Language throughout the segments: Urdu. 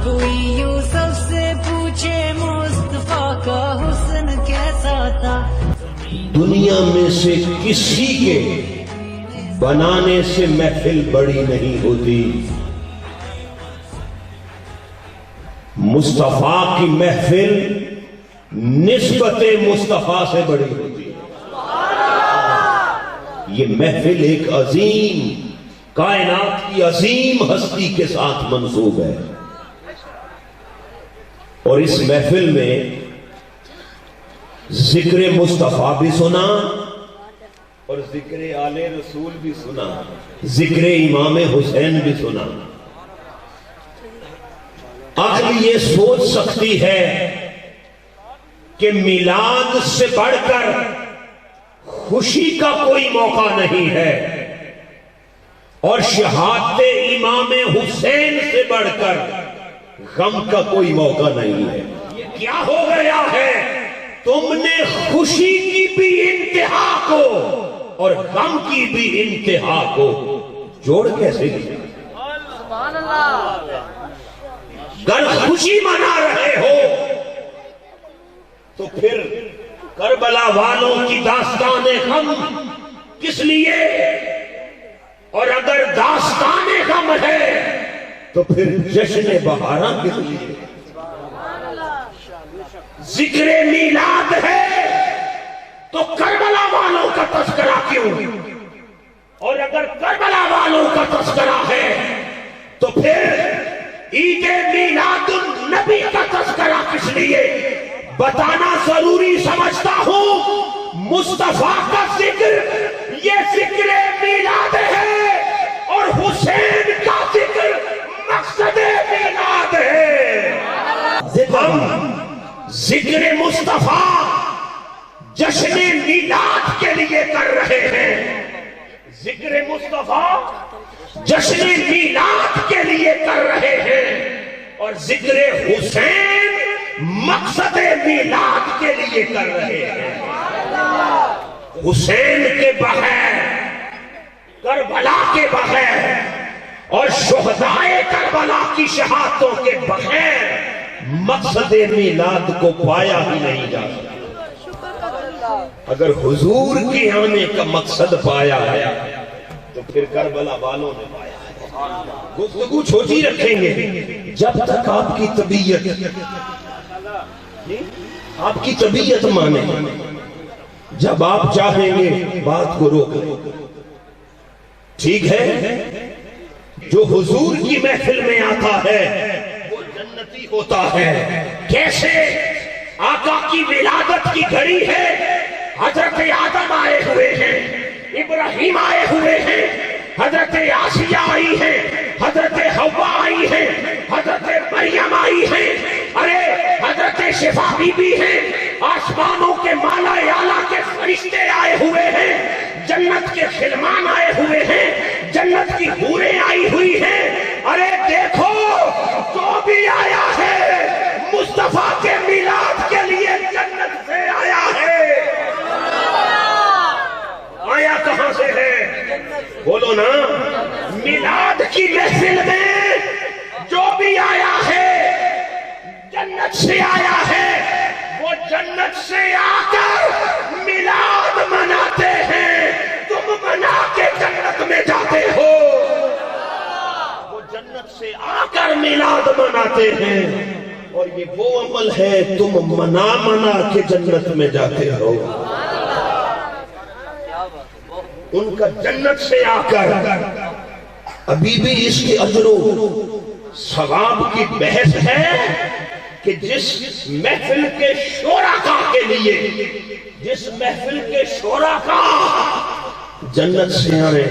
کوئی یوسف سے پوچھے مصطفیٰ کا حسن کیسا تھا. دنیا میں سے کسی کے بنانے سے محفل بڑی نہیں ہوتی، مصطفیٰ کی محفل نسبت مصطفیٰ سے بڑی ہوتی ہے. یہ محفل ایک عظیم کائنات کی عظیم ہستی کے ساتھ منسوب ہے، اور اس محفل میں ذکر مصطفیٰ بھی سنا اور ذکر آل رسول بھی سنا، ذکر امام حسین بھی سنا. عقل یہ سوچ سکتی ہے کہ میلاد سے بڑھ کر خوشی کا کوئی موقع نہیں ہے، اور شہادت امام حسین سے بڑھ کر غم کا کوئی موقع نہیں ہے. یہ کیا ہو گیا ہے؟ تم نے خوشی کی بھی انتہا کو اور غم کی بھی انتہا کو جوڑ کیسے دیا؟ اگر خوشی منا رہے ہو تو پھر کربلا والوں کی داستان غم کس لیے؟ اور اگر داستان غم ہے تو پھر جشن بہاراں کس لیے؟ ذکر میلاد ہے تو کربلا والوں کا تذکرہ کیوں؟ اور اگر کربلا والوں کا تذکرہ ہے تو پھر عید میلاد النبی کا تذکرہ کس لیے؟ بتانا ضروری سمجھتا ہوں مصطفیٰ کا ذکر یہ ذکر میلاد ہے، اور حسین کا ذکر مقصد میلاد ہے. ہم ذکر مصطفیٰ جشن میلاد کے لیے کر رہے ہیں، ذکر مصطفیٰ جشن میلاد کے لیے کر رہے ہیں، اور ذکر حسین مقصد میلاد کے لیے کر رہے ہیں. حسین کے بغیر، کربلا کے بغیر اور شہدائے کربلا کی شہادتوں کے بغیر مقصد میلاد کو پایا ہی نہیں جا سکتا. اگر حضور کے آنے کا مقصد پایا ہے تو پھر کربلا والوں نے پایا ہے. گفتگو چھوٹی رکھیں گے جب تک آپ کی طبیعت مانے. جب آپ چاہیں گے بات کو روک لیں. ٹھیک ہے، جو حضور کی محفل میں آتا ہے وہ جنتی ہوتا ہے. کیسے؟ آقا کی ولادت کی گھڑی ہے، حضرت آدم آئے ہوئے ہیں، ابراہیم آئے ہوئے ہیں، حضرت آسیہ آئی ہیں، حضرت حوا آئی ہیں، حضرت مریم آئی ہیں، ارے حضرت شفا بی بی ہیں، آسمانوں کے مالا اعلیٰ کے فرشتے آئے ہوئے ہیں، جنت کے خلمان آئے ہوئے ہیں، جنت کی حوریں آئی ہوئی ہیں. ارے دیکھو جو بھی آیا ہے مصطفیٰ کے میلاد کے لیے جنت سے آیا ہے. آیا کہاں سے ہے؟ بولو نا. میلاد کی محفل میں جو بھی آیا ہے جنت سے آیا ہے. وہ جنت سے آ کر میلاد مناتے ہیں، تم منا کے جنت میں جاتے ہو. وہ جنت سے آ کر میلاد مناتے ہیں، اور یہ وہ عمل ہے تم منا کے جنت میں جاتے ہو. ان کا جنت سے آ کر ابھی بھی اس کے اجر و ثواب کی بحث ہے کہ جس محفل کے شرکا کے لیے، جس محفل کے شرکا جنت سے آئے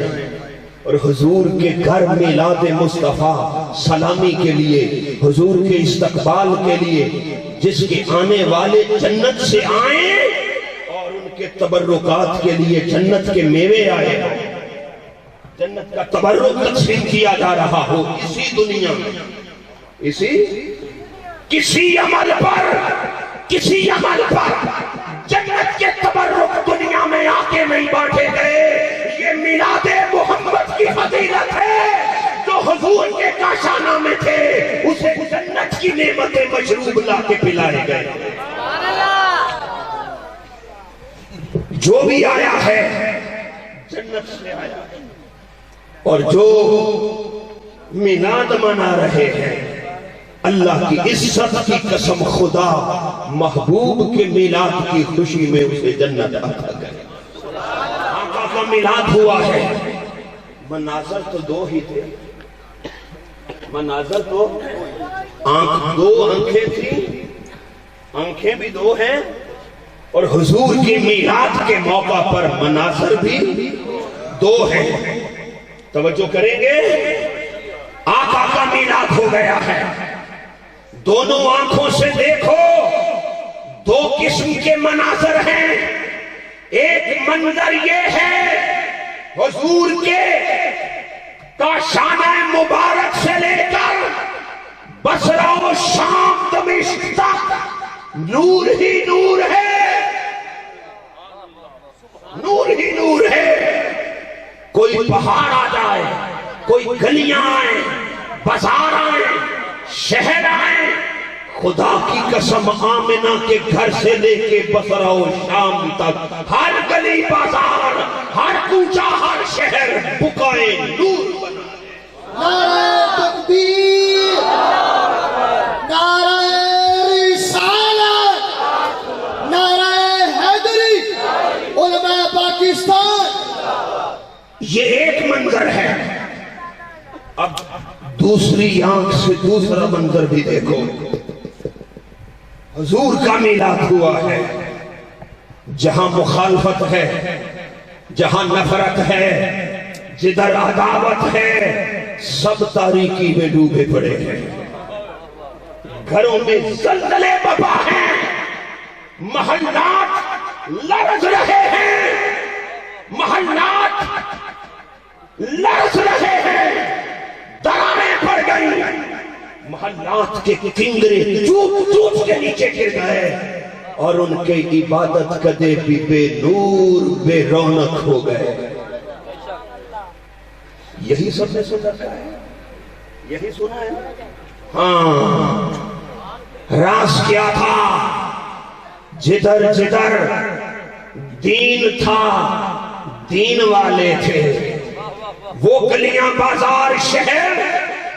اور حضور کے گھر میلاد مصطفیٰ سلامی کے لیے، حضور کے استقبال کے لیے، جس کے آنے والے جنت سے آئیں اور ان کے تبرکات کے لیے جنت کے میوے آئے، جنت کا تبرک تقسیم کیا جا رہا ہو اسی دنیا میں، کسی عمل پر جنت کے تبرک دنیا میں آ کے نہیں بانٹے گئے. یہ میلاد محمد کی فضیلت ہے. جو حضور کے کاشانہ میں تھے اسے جنت کی نعمتیں مشروب لا کے پلائے گئے. جو بھی آیا ہے جنت سے آیا ہے. اور جو میلاد منا رہے ہیں اللہ کی عزت کی قسم خدا محبوب کے میلاد کی خوشی میں اسے جنت عطا کرے. آقا کا میلاد ہوا ہے. مناظر تو دو ہی تھے. مناظر تو دو آنکھیں تھیں. آنکھیں بھی دو ہیں اور حضور کی میلاد کے موقع پر مناظر بھی دو ہیں. توجہ کریں گے. آقا کا میلاد ہو گیا ہے. دونوں آنکھوں سے دیکھو. دو قسم کے مناظر ہیں. ایک منظر یہ ہے حضور کے کاشانہ مبارک سے لے کر بصرہ و شام دمشق تک نور ہی نور ہے. نور ہی نور ہے. کوئی پہاڑ آ جائے, کوئی گلیاں آئیں, بازار آئیں, شہر آئیں, خدا کی قسم آمنہ کے گھر سے لے کے بصرہ و شام تک ہر گلی بازار, ہر کوچہ, ہر شہر بقائے نور بنا. نعرہ تکبیر, نعرہ رسالت, نعرہ حیدری, علماء پاکستان. یہ ایک منظر ہے. اب دوسری آنکھ سے دوسرا منظر بھی دیکھو. حضور کا میلاد ہوا ہے. جہاں مخالفت ہے, جہاں نفرت ہے, جدھر عداوت ہے, سب تاریکی میں ڈوبے پڑے ہیں. گھروں میں زلزلے بپا ہیں, محلات لرز رہے ہیں, محلات لرز رہے ہیں, دراریں پڑ گئی, محلات کے کنگرے چوٹ چوٹ کے نیچے گر گئے اور ان کے عبادت کدے بھی بے نور بے رونق ہو گئے. یہی سب نے سن رکھا ہے, یہی سنا ہے. ہاں, راز کیا تھا؟ جدھر جدھر دین تھا, دین والے تھے, وہ گلیاں بازار شہر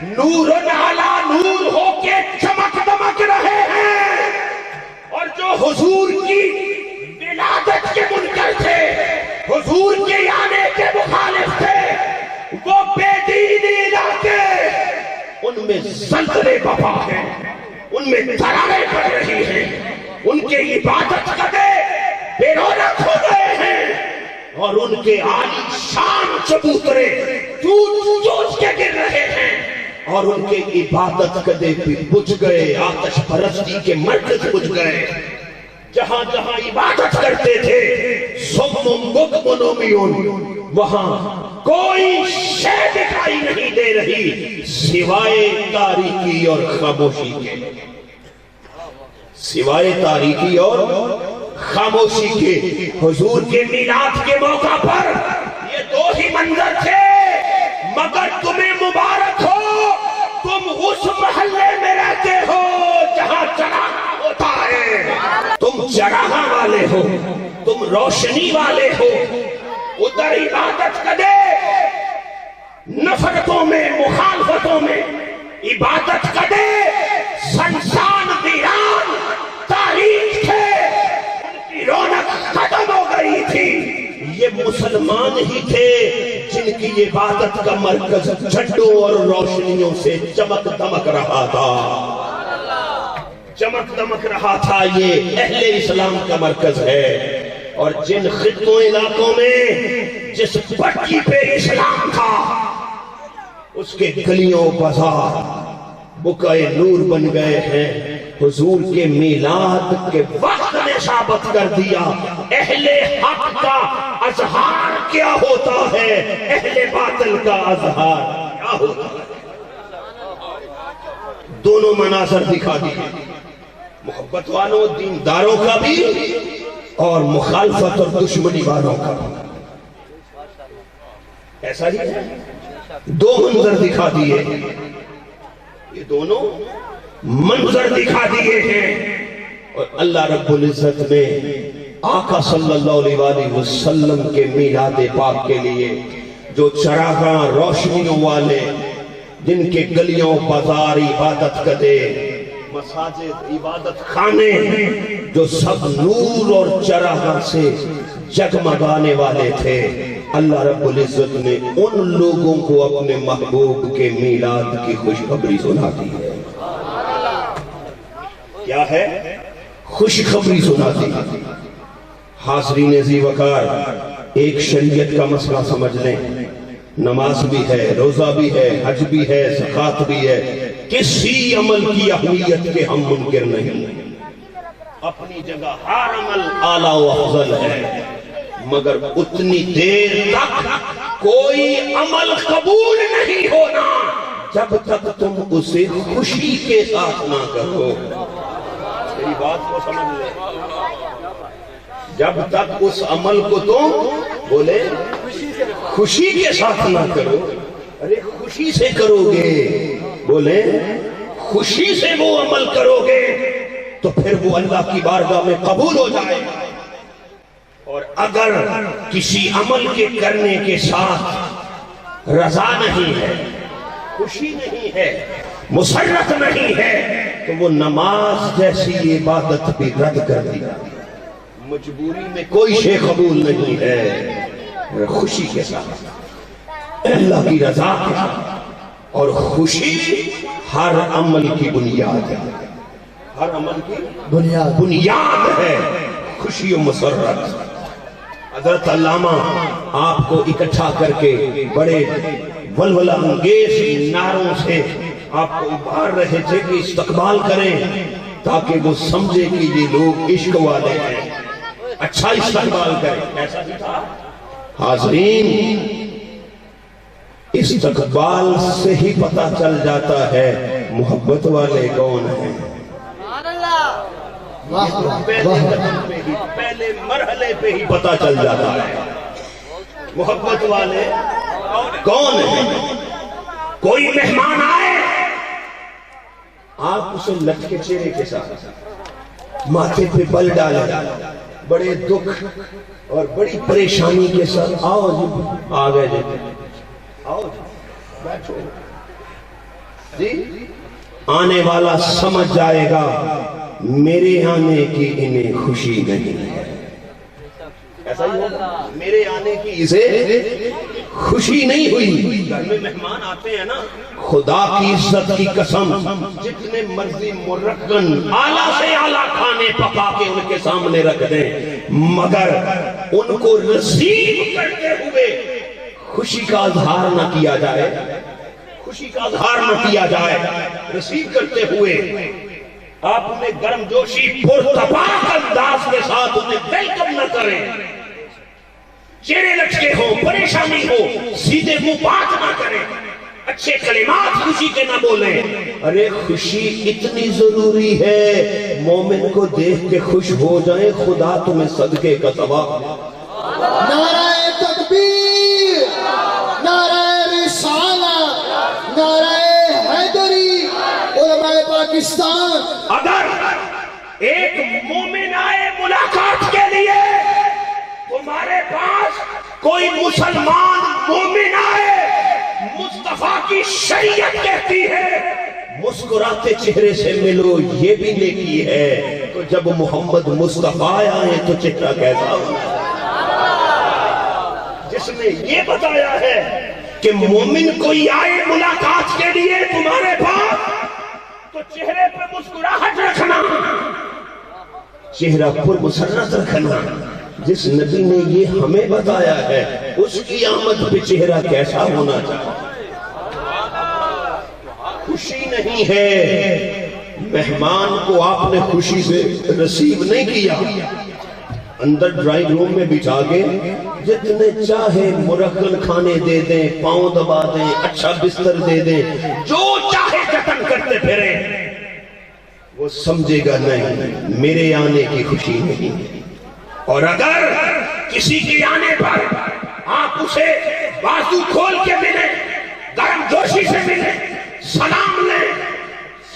نور علا نور ہو کے چمک دمک رہے ہیں. اور جو حضور کی ولادت کے منکر تھے, حضور کے آنے کے مخالف تھے, وہ بے دینی علاقے, ان میں زلزلے بپا ہیں, ان میں دراریں پڑ رہی ہیں, ان کے عبادت کدے بے رونق ہو گئے ہیں, اور ان کے عالی شان چبوترے چوٹ چوٹ کے گر رہے ہیں, اور ان کے عبادت کدے بھی بجھ گئے, آتش پرستی کے مرکز بجھ گئے. جہاں جہاں عبادت کرتے تھے سمم بکمن عمیون, وہاں کوئی شے دکھائی نہیں دے رہی سوائے تاریکی اور خاموشی کے, سوائے تاریکی اور خاموشی کے. حضور کے میلاد کے موقع پر یہ دو ہی منظر تھے. مگر تمہیں مبارک ہو, تم اس محلے میں رہتے ہو جہاں چراغاں ہوتا ہے. تم چراغاں والے ہو, تم روشنی والے ہو. ادھر عبادت کدے نفرتوں میں, مخالفتوں میں, عبادت کدے سنسان ویران تاریخ تھے, ان کی رونق ختم ہو گئی تھی. یہ مسلمان ہی تھے جن کی عبادت کا مرکز جھنڈوں اور روشنیوں سے چمک دمک رہا تھا, چمک دمک رہا تھا. یہ اہل اسلام کا مرکز ہے. اور جن خطوں علاقوں میں جس پٹی پہ اسلام تھا اس کے گلیوں بازار بقائے نور بن گئے ہیں. حضور کے میلاد کے وقت نے ثابت کر دیا اہل حق کا اظہار کیا ہوتا ہے, اہل باطل کا اظہار کیا ہوتا ہے. دونوں مناظر دکھا دیے, محبت والوں دینداروں کا بھی اور مخالفت اور دشمنی والوں کا. ایسا ہی ہے, دو منظر دکھا دیے. یہ دونوں منظر دکھا دیے ہیں، اور اللہ رب العزت نے آقا صلی اللہ علیہ وآلہ وسلم کے میلاد پاک کے لیے جو چراغاں روشنیوں والے، جن کے گلیوں بازار عبادت گدے، مساجد عبادت خانے جو سب نور اور چراغاں سے جگمگانے والے تھے، اللہ رب العزت نے ان لوگوں کو اپنے محبوب کے میلاد کی خوشخبری سنا دی ہے۔ کیا ہے؟ خوشخبری سنا دی۔ حاضرین ذی وقار، ایک شریعت کا مسئلہ سمجھ لیں، نماز بھی ہے، روزہ بھی ہے، حج بھی ہے، زکوٰۃ بھی ہے، کسی عمل کی اہمیت کے ہم منکر نہیں، اپنی جگہ ہر عمل اعلیٰ و افضل ہے، مگر اتنی دیر تک کوئی عمل قبول نہیں ہونا جب تک تم اسے خوشی کے ساتھ نہ کرو۔ میری بات کو سمجھ لیں، جب تک اس عمل کو تم بولے خوشی کے ساتھ نہ کرو، ارے خوشی سے کرو گے، بولے خوشی سے وہ عمل کرو گے تو پھر وہ اللہ کی بارگاہ میں قبول ہو جائے گا۔ اور اگر کسی عمل کے کرنے کے ساتھ رضا نہیں ہے، خوشی نہیں ہے، مسرت نہیں ہے، تو وہ نماز جیسی عبادت بھی رد کر دی۔ مجبوری میں کوئی شے قبول نہیں ہے، خوشی کے ساتھ، اللہ کی رضا کے ساتھ، اور خوشی ہر عمل کی بنیاد ہے، ہر عمل کی بنیاد ہے خوشی و مسرت۔ حضرت علامہ آپ کو اکٹھا کر کے بڑے ولولہ انگیز نعروں سے آپ کو ابھار رہے تھے کہ استقبال کریں تاکہ وہ سمجھے کہ یہ لوگ عشق والے ہیں، اچھا استقبال کریں۔ ایسا بھی تھا حاضرین، استقبال سے ہی پتہ چل جاتا ہے محبت والے کون ہیں۔ پہلے مرحلے پہ ہی پتہ چل جاتا ہے محبت والے کون ہیں۔ کوئی مہمان آئے، آپ اسے لٹکے چہرے کے ساتھ ماتھے پہ بل ڈالے، بڑے دکھ اور بڑی پریشانی کے ساتھ آؤ جی، آ گئے جی، آؤ جی، بیٹھو جی، آنے والا سمجھ جائے گا میرے آنے کی انہیں خوشی نہیں ہے۔ ایسا ہی ہوگا، میرے آنے کی اسے خوشی نہیں ہوئی۔ گھر میں مہمان آتے ہیں نا، خدا کی عزت کی قسم، جتنے مرضی مرکن اعلیٰ سے اعلیٰ کھانے پکا کے ان کے سامنے رکھ دیں، مگر ان کو رسیو کرتے ہوئے خوشی کا اظہار نہ کیا جائے، خوشی کا اظہار نہ کیا جائے، رسیو کرتے ہوئے آپ انہیں گرم جوشی پرتپاک انداز کے ساتھ انہیں ویلکم نہ کریں، چہرے لٹکے ہو، پریشانی ہو، سیدھے منہ بات نہ کریں، اچھے کلمات خوشی کے نہ بولیں۔ ارے خوشی اتنی ضروری ہے، مومن کو دیکھ کے خوش ہو جائیں، خدا تمہیں صدقے کا ثواب۔ نعرہ تکبیر، نعرہ رسالت، نعرہ حیدری، علماء پاکستان۔ اگر ایک مومن آئے ملاقات کے لیے، تمہارے پاس کوئی مسلمان مومن آئے، مصطفیٰ کی شریعت کہتی ہے مسکراتے چہرے سے ملو، یہ بھی نیکی ہے، تو جب محمد مصطفیٰ آئے تو چہرہ کیسا ہوگا؟ جس نے یہ بتایا ہے کہ مومن کوئی آئے ملاقات کے لیے تمہارے پاس تو چہرے پہ مسکراہٹ رکھنا، چہرہ پر مسرت رکھنا۔ جس نبی نے یہ ہمیں بتایا ہے اس کی آمد پہ چہرہ کیسا ہونا چاہیے۔ خوشی نہیں ہے، مہمان کو آپ نے خوشی سے رسیو نہیں کیا، اندر ڈرائنگ روم میں بٹھا کے جتنے چاہے مرکن کھانے دے دیں، پاؤں دبا دیں، اچھا بستر دے دیں، جو چاہے جتن کرتے پھریں، وہ سمجھے گا نہیں میرے آنے کی خوشی نہیں۔ اور اگر کسی کے آنے پر آپ اسے بازو کھول کے ملیں، گرم جوشی سے ملیں، سلام لیں،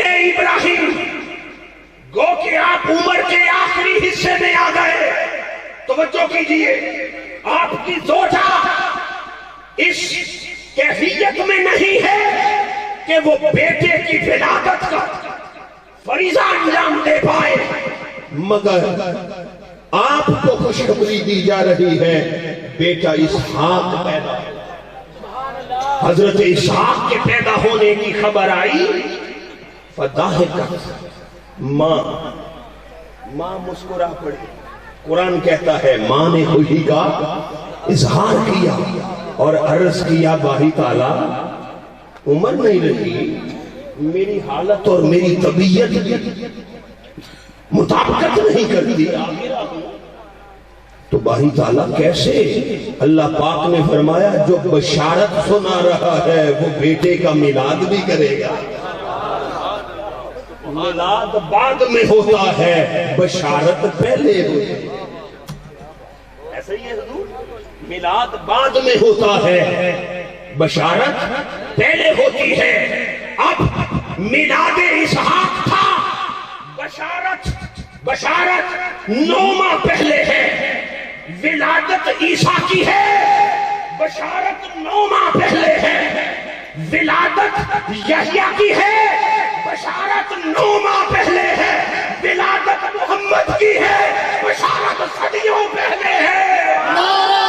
اے ابراہیم، گو کہ آپ عمر کے آخری حصے میں آ گئے، توجہ کیجئے، آپ کی زوجہ اس کیفیت میں نہیں ہے کہ وہ بیٹے کی ولادت کا فریضہ انجام دے پائے، مگر آپ کو خوشخبری دی جا رہی ہے بیٹا اسحاق پیدا ہے۔ حضرت اسحاق کے پیدا ہونے کی خبر آئی، فضاحکت، ماں مسکرا پڑی۔ قرآن کہتا ہے ماں نے خوشی کا اظہار کیا اور عرض کیا باری تعالیٰ عمر نہیں رہی، میری حالت اور میری طبیعت مطابقت نہیں کرتی، تو باری تعالیٰ کیسے؟ اللہ پاک نے فرمایا جو بشارت سنا رہا ہے وہ بیٹے کا میلاد بھی کرے گا۔ میلاد بعد میں ہوتا ہے، بشارت پہلے ہوتی ہے، ایسا ہی ہے حضور، میلاد بعد میں ہوتا ہے، بشارت پہلے ہوتی ہے۔ اب میلاد اسحاق تھا، بشارت 9 ماہ پہلے ہے، ولادت عیسیٰ کی ہے، بشارت 9 ماہ پہلے ہے، ولادت یحییٰ کی ہے، بشارت 9 ماہ پہلے ہے، ولادت محمد کی ہے، بشارت صدیوں پہلے ہے، نعرہ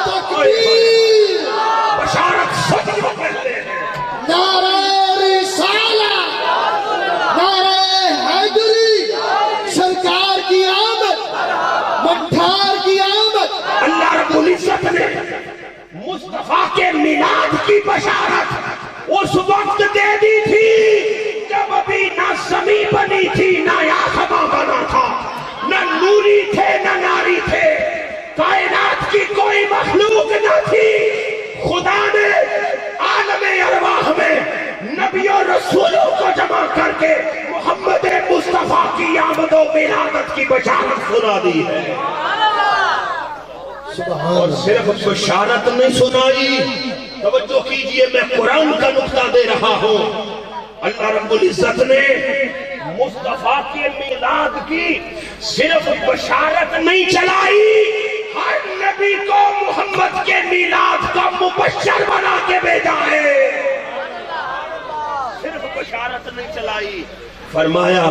تکبیر، بشارت صدیوں پہلے ہے، نعرہ رسالت، نعرہ حیدری، سرکار کی آمد، مٹھار کی آمد۔ اللہ رب العزت نے مصطفیٰ کے میلاد کی بشارت اس وقت دے دی تھی جب ابھی نہ زمین بنی تھی نہ آسمان بنا تھا، نہ نوری تھے نہ ناری تھے، کائنات کی کوئی مخلوق نہ تھی۔ خدا نے عالم ارواح میں نبیوں رسولوں کو جمع کر کے محمد مصطفیٰ کی آمد و ولادت کی بشارت سنا دی ہے، اور صرف بشارت نہیں سنائی، توجہ کیجئے میں قرآن کا نقطہ دے رہا ہوں۔ اللہ رب العزت نے مصطفیٰ کے میلاد کی صرف بشارت نہیں چلائی، ہر نبی کو محمد کے میلاد کا مبشر بنا کے بھیجا ہے، صرف بشارت نہیں چلائی۔ فرمایا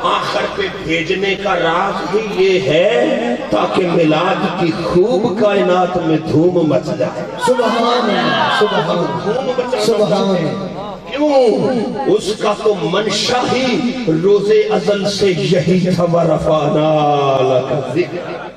آخر پہ بھیجنے کا راز ہی یہ ہے تاکہ میلاد کی خوب کائنات میں دھوم مچ جائے۔ سبحان اللہ، سبحان اللہ۔ کیوں؟ اس کا تو منشا ہی روز ازل سے یہی تھا، وَرَفَعْنَا لَكَ ذِکْرَکَ۔